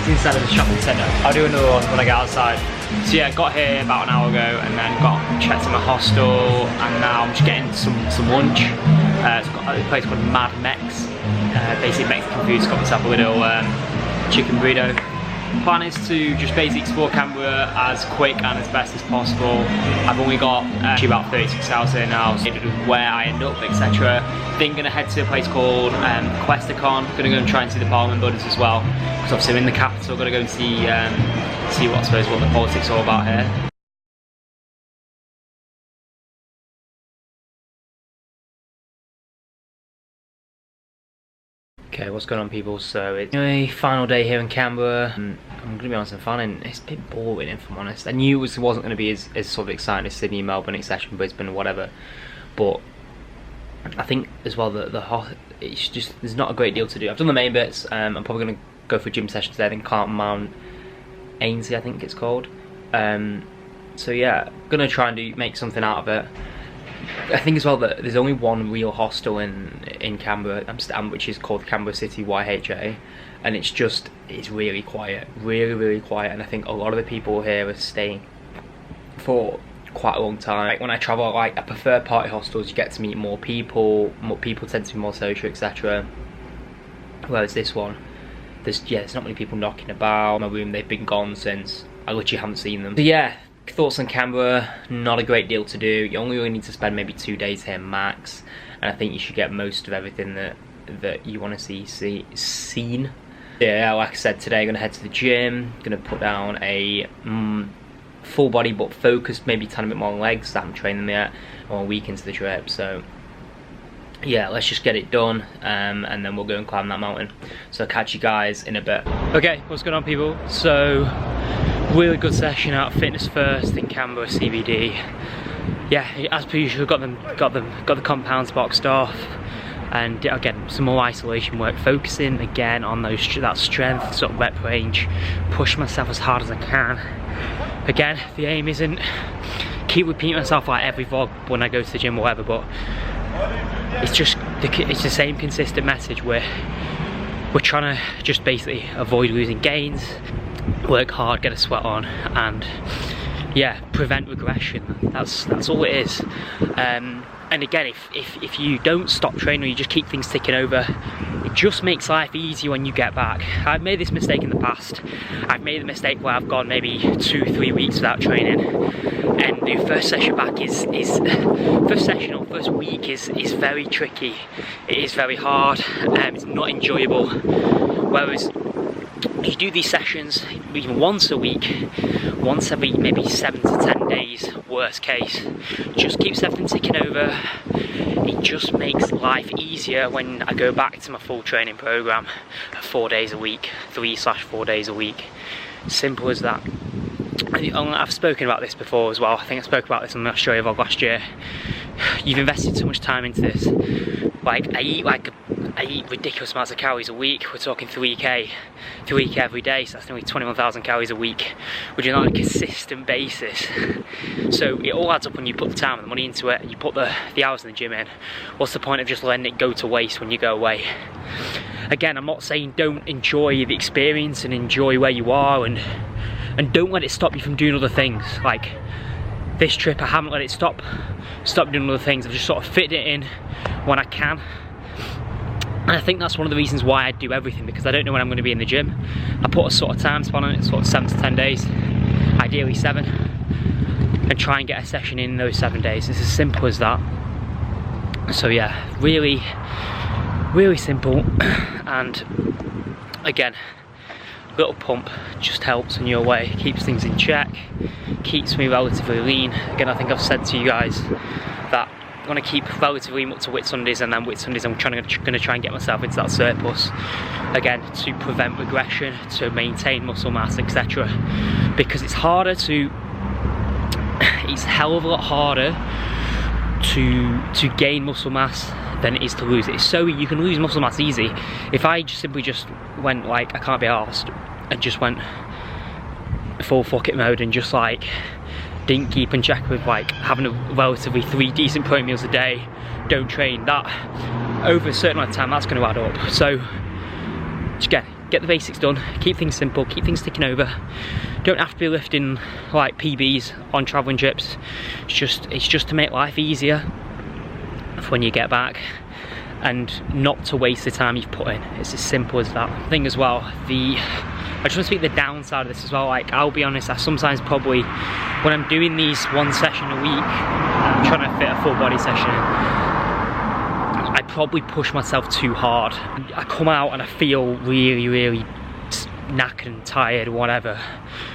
Instead of the shopping centre. I'll do another one when I get outside. So yeah, got here about an hour ago and then got checked in my hostel, and now I'm just getting some lunch. It's got a place called Mad Mex. Basically Mexican food. Got myself a little chicken burrito. Plan is to just basically explore Canberra as quick and as best as possible. I've only got about 36 hours here now, so where I end up, etc. Then gonna head to a place called Questacon. Gonna go and try and see the Parliament buildings as well, because obviously I'm in the capital. Gonna go and see what the politics are all about here. Okay, what's going on, people? So it's a final day here in Canberra. I'm gonna be honest, I'm finding it's a bit boring, if I'm honest. I knew it wasn't gonna be as sort of exciting as Sydney, Melbourne, etc., Brisbane, or whatever. But I think as well that it's just there's not a great deal to do. I've done the main bits. I'm probably gonna go for gym sessions there in Mount Ainslie, I think it's called. So yeah, gonna try and make something out of it. I think as well that there's only one real hostel in Canberra, Amsterdam, which is called Canberra City YHA, and it's really quiet, really quiet. And I think a lot of the people here are staying for quite a long time. Like when I travel, I prefer party hostels. You get to meet more people tend to be more social, etc. Whereas this one, there's not many people knocking about. My room, they've been gone since I literally haven't seen them. So yeah, thoughts on Canberra, not a great deal to do. You only really need to spend maybe 2 days here max, and I think you should get most of everything that you want to seen. Yeah, like I said, today I'm gonna head to the gym, gonna put down a full body but focused, maybe a tiny bit more on legs. I haven't trained them yet. I'm a week into the trip, so yeah, let's just get it done, and then we'll go and climb that mountain. So I'll catch you guys in a bit. Okay, what's going on, people? So really good session out of Fitness First in Canberra CBD. Yeah, as per usual, got the compounds boxed off, and again some more isolation work, focusing again on that strength sort of rep range, push myself as hard as I can. Again, the aim isn't keep repeating myself like every vlog when I go to the gym or whatever, but it's the same consistent message. We're trying to just basically avoid losing gains, work hard, get a sweat on, and yeah, prevent regression. That's all it is. And again, if you don't stop training, or you just keep things ticking over, it just makes life easier when you get back. I've made this mistake in the past. I've made the mistake where I've gone maybe 2-3 weeks without training, and the first session back first session or first week is very tricky. It is very hard, it's not enjoyable. Whereas you do these sessions even once a week, once every maybe 7 to 10 days, worst case, just keeps everything ticking over. It just makes life easier when I go back to my full training program of 4 days a week, 3/4 days a week. Simple as that. I've spoken about this before as well. I think I spoke about this on the Australia vlog last year. You've invested so much time into this. Like I eat ridiculous amounts of calories a week. We're talking 3k every day, so that's nearly 21,000 calories a week. We're doing that on a consistent basis. So it all adds up when you put the time and the money into it, and you put the hours in the gym in. What's the point of just letting it go to waste when you go away? Again, I'm not saying don't enjoy the experience and enjoy where you are, and don't let it stop you from doing other things. Like this trip, I haven't let it stop doing other things. I've just sort of fitted it in when I can. And I think that's one of the reasons why I do everything, because I don't know when I'm going to be in the gym. I put a sort of time span on it, sort of 7 to 10 days, ideally 7, and try and get a session in those 7 days. It's as simple as that. So yeah, really, really simple. And again, little pump just helps in your way, keeps things in check, keeps me relatively lean. Again, I think I've said to you guys that I want to keep relatively lean up to Whitsundays, and then Whitsundays I'm going to try and get myself into that surplus again to prevent regression, to maintain muscle mass, etc. Because it's harder to, it's a hell of a lot harder to gain muscle mass than it is to lose it. It's so, you can lose muscle mass easy. If I just simply went like I can't be arsed and just went full fuck it mode and just like didn't keep in check with like having a relatively 3 decent pro meals a day, don't train, that over a certain amount of time that's going to add up. So just get the basics done, keep things simple, keep things ticking over. Don't have to be lifting like PBs on travelling trips. It's just to make life easier for when you get back, and not to waste the time you've put in. It's as simple as that. Thing as well, I just want to speak the downside of this as well. Like, I'll be honest, I sometimes probably, when I'm doing these 1 session a week, I'm trying to fit a full body session in, I probably push myself too hard. I come out and I feel really, really knackered and tired, whatever.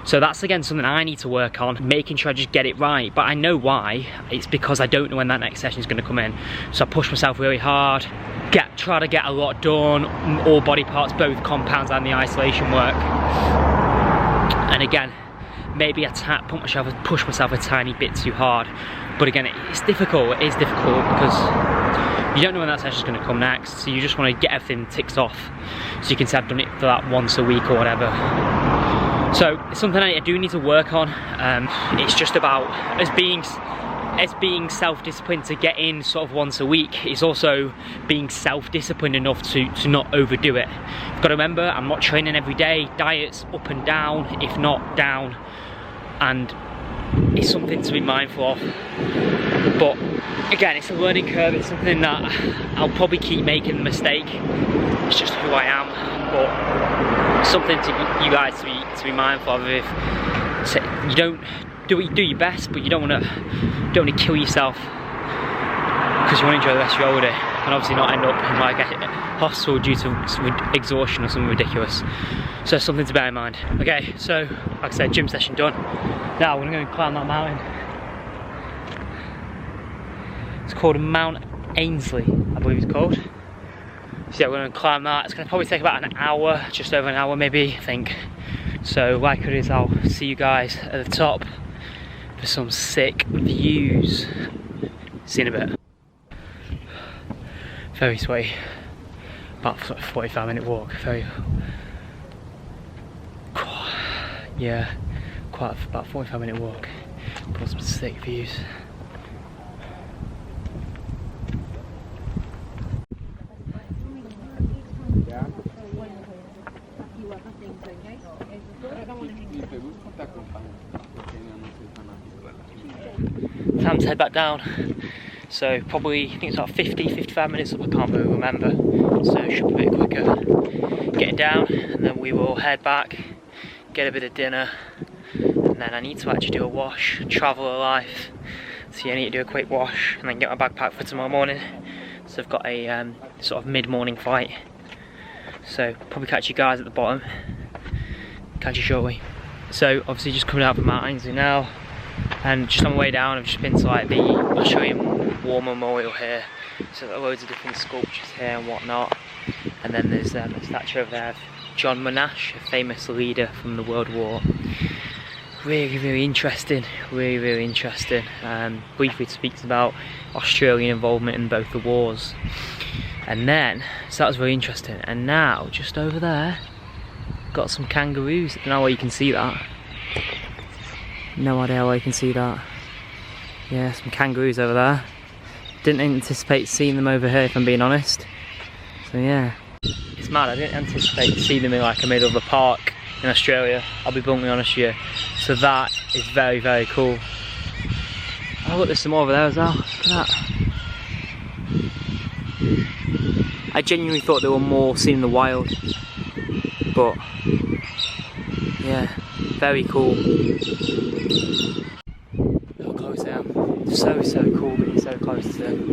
So that's again something I need to work on, making sure I just get it right. But I know why. It's because I don't know when that next session is going to come in. So I push myself really hard, try to get a lot done, all body parts, both compounds and the isolation work. And again, maybe I push myself a tiny bit too hard. But again, it's difficult. It is difficult because you don't know when that session is going to come next. So you just want to get everything ticked off, so you can say I've done it for that once a week or whatever. So it's something I do need to work on. It's just about as being self-disciplined to get in sort of once a week. It's also being self-disciplined enough to not overdo it. You've got to remember, I'm not training every day. Diet's up and down, if not down, and it's something to be mindful of. But again, it's a learning curve. It's something that I'll probably keep making the mistake. It's just who I am. But something to you guys to be mindful of. If you don't do your best, but you don't want to kill yourself because you want to enjoy the rest of your holiday, and obviously not end up in like a hospital due to exhaustion or something ridiculous. So something to bear in mind. Okay, so like I said, gym session done. Now we're going to go climb that mountain. It's called Mount Ainsley, I believe it's called. So yeah, we're going to climb that. It's going to probably take about an hour, just over an hour maybe, I think. So like it is, I'll see you guys at the top for some sick views. See you in a bit. Very sweaty. About a 45-minute walk. About 45-minute walk. Got some sick views. Time to head back down. So probably, I think it's about 50-55 minutes up, I can't really remember. So it should be a bit quicker getting down, and then we will head back, get a bit of dinner, and then I need to actually do a wash, traveller life. So yeah, I need to do a quick wash and then get my bag packed for tomorrow morning. So I've got a sort of mid-morning flight. So probably catch you guys at the bottom. Catch you shortly. So obviously just coming out from Mount Ainsley now, and just on the way down I've just been to like the Australian War Memorial here. So there are loads of different sculptures here and whatnot. And then there's a statue over there of John Monash, a famous leader from the World War. Really interesting, really interesting. Briefly speaks about Australian involvement in both the wars. And then, so that was very interesting. And now, just over there, got some kangaroos. I don't know why you can see that. No idea why you can see that. Yeah, some kangaroos over there. Didn't anticipate seeing them over here, if I'm being honest. So yeah. It's mad, I didn't anticipate seeing them in like a middle of a park in Australia, I'll be bluntly honest with you. So that is very cool. Oh look, there's some more over there as well. Look at that. I genuinely thought there were more seen in the wild, but yeah, very cool. Look how close I am. So cool being so close to them.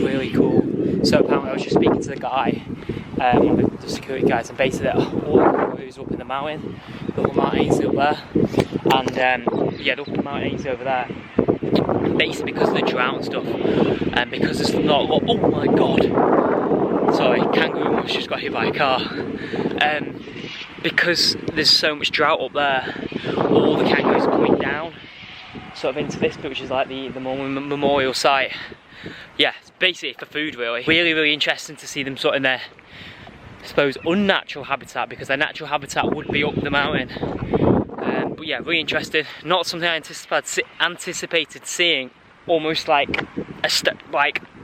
Really cool. So apparently I was just speaking to the guy, one of the security guys, and basically all the kangaroos up in the mountain, the whole Mount Ainsley up there, and yeah, they're up in Mount Ainsley over there. And basically because of the drought and stuff, and because there's not a lot, oh my god, sorry, kangaroo almost just got hit by a car. Because there's so much drought up there, all the kangaroos are coming down, sort of into this bit, which is like the memorial site. Yeah, it's basically for food really. Really interesting to see them sort of in their, I suppose, unnatural habitat, because their natural habitat would be up the mountain. But yeah, really interesting. Not something I anticipated seeing, almost like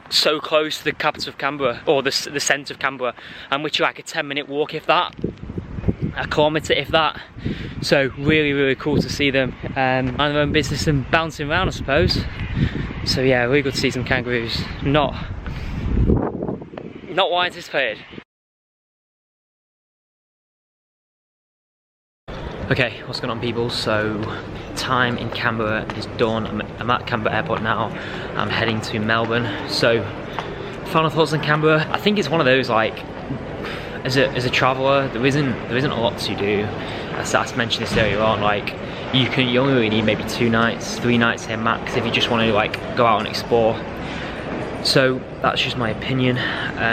so close to the capital of Canberra, or the centre of Canberra, and which is like a 10-minute walk, if that, a kilometre if that. So really cool to see them mind their own business and bouncing around, I suppose. So yeah, really good to see some kangaroos. Not what I anticipated. Okay, what's going on people? So, time in Canberra is done. I'm at Canberra Airport now. I'm heading to Melbourne. So, final thoughts on Canberra. I think it's one of those, like, as a traveller, there isn't a lot to do. As I mentioned this earlier on, like, you only really need maybe 2 nights, 3 nights here max if you just want to like go out and explore. So that's just my opinion.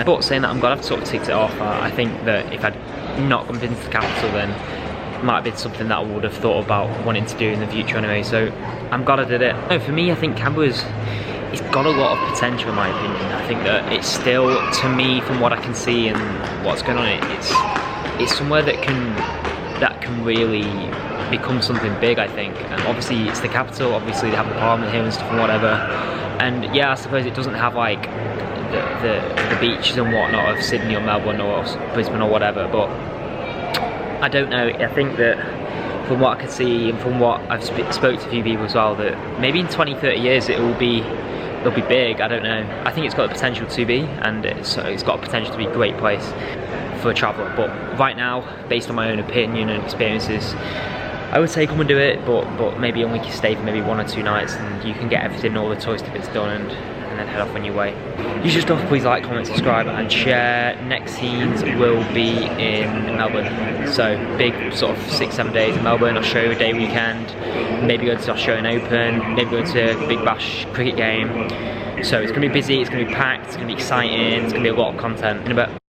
But saying that, I'm glad I've sort of ticked it off. I think that if I'd not been to the capital, then it might have been something that I would have thought about wanting to do in the future anyway. So I'm glad I did it. No, for me, I think Canberra's, it's got a lot of potential in my opinion. I think that it's still, to me, from what I can see and what's going on, it's somewhere that can really become something big, I think. And obviously it's the capital, obviously they have the parliament here and stuff and whatever. And yeah, I suppose it doesn't have like the beaches and whatnot of Sydney or Melbourne or Brisbane or whatever, but I don't know. I think that from what I could see and from what I've spoke to a few people as well, that maybe in 20-30 years it'll be big. I don't know. I think it's got the potential to be, and it's got potential to be a great place for a traveller. But right now, based on my own opinion and experiences, I would say come and do it, but maybe only stay for maybe 1 or 2 nights, and you can get everything, all the touristy bits done, and then head off on your way. You should stuff, please like, comment, subscribe and share. Next scenes will be in Melbourne. So big sort of 6-7 days in Melbourne, Australia Day weekend, maybe go to the Australian Open, maybe go to a Big Bash cricket game. So it's going to be busy, it's going to be packed, it's going to be exciting, it's going to be a lot of content in a bit.